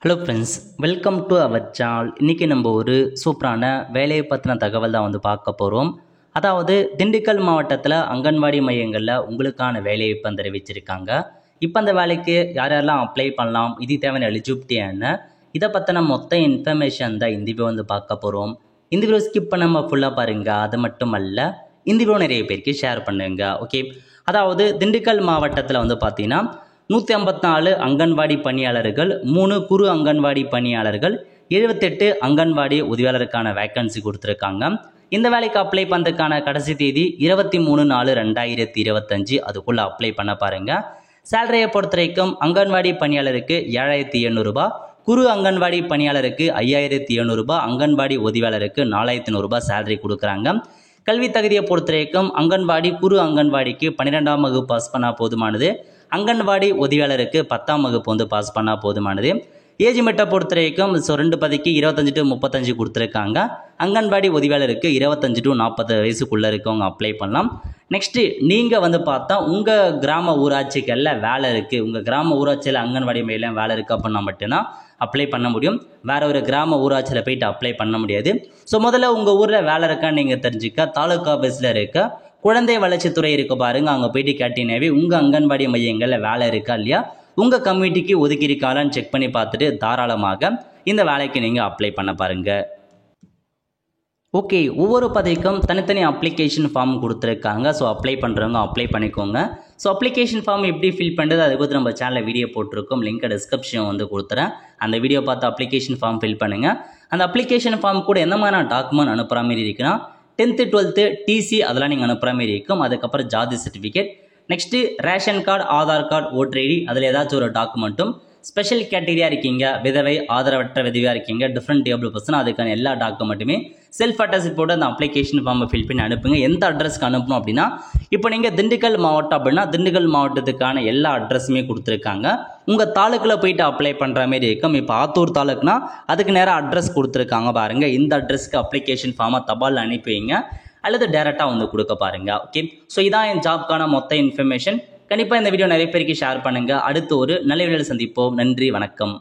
Hello friends, welcome to our channel. இன்றைக்கி நம்ம ஒரு சூப்பரான வேலையை பற்றின தகவல் தான் பார்க்க போகிறோம். அதாவது திண்டுக்கல் மாவட்டத்தில் அங்கன்வாடி மையங்களில் உங்களுக்கான வேலையை இப்போ தெரிவிச்சிருக்காங்க. இப்போ அந்த வேலைக்கு யாரெல்லாம் அப்ளை பண்ணலாம், இது தேவையான எலிஜிபிலிட்டி என்ன, இதை பற்றின மொத்த இன்ஃபர்மேஷன் தான் இந்த வீடியோ பார்க்க போகிறோம். இந்த வீடியோ ஸ்கிப் பண்ணாமல் ஃபுல்லாக பாருங்கள். அது மட்டும் அல்ல, இந்த வீடியோ நிறைய பேருக்கு ஷேர் பண்ணுங்க. ஓகே, அதாவது திண்டுக்கல் மாவட்டத்தில் பார்த்தீங்கன்னா 154 அங்கன்வாடி பணியாளர்கள், 3 குறு அங்கன்வாடி பணியாளர்கள், 78 அங்கன்வாடி உதவியாளருக்கான வேக்கன்சி கொடுத்துருக்காங்க. இந்த வேலைக்கு அப்ளை பண்ணுறதுக்கான கடைசி தேதி 23/4/2025. அதுக்குள்ளே அப்ளை பண்ண பாருங்கள். சேலரியை பொறுத்த வரைக்கும் அங்கன்வாடி பணியாளருக்கு 7,700 ரூபாய், குறு அங்கன்வாடி பணியாளருக்கு 5,700 ரூபாய், அங்கன்வாடி உதவியாளருக்கு 4,100 ரூபாய் சேலரி கொடுக்குறாங்க. கல்வி தகுதியை பொறுத்த வரைக்கும் அங்கன்வாடி குறு அங்கன்வாடிக்கு 12ஆம் வகுப்பு பாஸ் பண்ணால் போதுமானது, அங்கன்வாடி உதவியாளருக்கு 10ஆம் வகுப்பு பாஸ் பண்ணால் போதுமானது. ஏஜ் மெட்டை பொறுத்த வரைக்கும் 2 பதிக்கு 25 to 35 கொடுத்துருக்காங்க. அங்கன்வாடி உதவியாளருக்கு 25 to 40 வயசுக்குள்ளே இருக்கவங்க அப்ளை பண்ணலாம். நெக்ஸ்ட்டு நீங்கள் பார்த்தா உங்கள் கிராம ஊராட்சிகளில் வேலை இருக்குது, உங்கள் கிராம ஊராட்சியில் அங்கன்வாடி மையம் வேலை இருக்குது அப்படின்னா மட்டும்தான் அப்ளை பண்ண முடியும். வேறு ஒரு கிராம ஊராட்சியில் போயிட்டு அப்ளை பண்ண முடியாது. ஸோ முதல்ல உங்கள் ஊரில் வேலை இருக்கான்னு நீங்கள் தெரிஞ்சுக்க தாலுக்கா ஆஃபீஸில் இருக்க குழந்தை வளர்ச்சித்துறை இருக்க பாருங்க, அங்கே போயிட்டு கேட்டீங்கன்னாவே உங்கள் அங்கன்வாடி மையங்களில் வேலை இருக்கா இல்லையா, உங்கள் கம்யூனிட்டிக்கு ஒதுக்கியிருக்காளான்னு செக் பண்ணி பார்த்துட்டு தாராளமாக இந்த வேலைக்கு நீங்கள் அப்ளை பண்ண பாருங்கள். ஓகே, ஒவ்வொரு பதவிக்கும் தனித்தனி அப்ளிகேஷன் ஃபார்ம் கொடுத்துருக்காங்க. ஸோ அப்ளை பண்ணுறவங்க அப்ளை பண்ணிக்கோங்க. ஸோ அப்ளிகேஷன் ஃபார்ம் எப்படி ஃபில் பண்ணுறது, அதை பற்றி நம்ம சேனலில் வீடியோ போட்டிருக்கோம். லிங்க்கை டிஸ்கிரிப்ஷன் கொடுத்துறேன். அந்த வீடியோ பார்த்து அப்ளிகேஷன் ஃபார்ம் ஃபில் பண்ணுங்கள். அந்த அப்ளிகேஷன் ஃபார்ம் கூட எந்த மாதிரி டாக்குமெண்ட் அனுப்புகிற மாதிரி இருக்குன்னா 10th 12th டிசி அதெல்லாம் நீங்கள் அனுப்புகிற மாதிரி இருக்கும். அதுக்கப்புறம் ஜாதி certificate, next ration card, Aadhaar card, voter ID, அதில் ஏதாச்சும் ஒரு டாக்குமெண்ட்டும், ஸ்பெஷல் கேட்டகரியாக இருக்கீங்க, விதவை, ஆதரவற்ற விதவையாக இருக்கீங்க, டிஃப்ரெண்ட் டேபிள் பர்சன், அதுக்கான எல்லா டாக்குமெண்ட்டுமே செல்ஃப் அட்டாச் போட்டு அந்த அப்ளிகேஷன் ஃபார்மை ஃபில் பண்ணி அனுப்புங்க. எந்த அட்ரஸ்க்கு அனுப்பணும் அப்படின்னா, இப்போ நீங்கள் திண்டுக்கல் மாவட்டம் அப்படின்னா திண்டுக்கல் மாவட்டத்துக்கான எல்லா அட்ரஸுமே கொடுத்துருக்காங்க. உங்கள் தாலுக்கில் போயிட்டு அப்ளை பண்ணுற மாதிரி இருக்கும். இப்போ ஆத்தூர் தாலுக்குனா அதுக்கு நேராக அட்ரஸ் கொடுத்துருக்காங்க பாருங்கள். இந்த அட்ரஸ்க்கு அப்ளிகேஷன் ஃபார்மை தபால் அனுப்பிங்க அல்லது டேரெக்டாக கொடுக்க பாருங்கள். ஓகே, ஸோ இதான் என் ஜாப்க்கான மொத்த இன்ஃபர்மேஷன். கண்டிப்பாக இந்த வீடியோ நிறைய பேருக்கு ஷேர் பண்ணுங்கள். அடுத்து ஒரு நல்ல வீடியோவில் சந்திப்போம். நன்றி, வணக்கம்.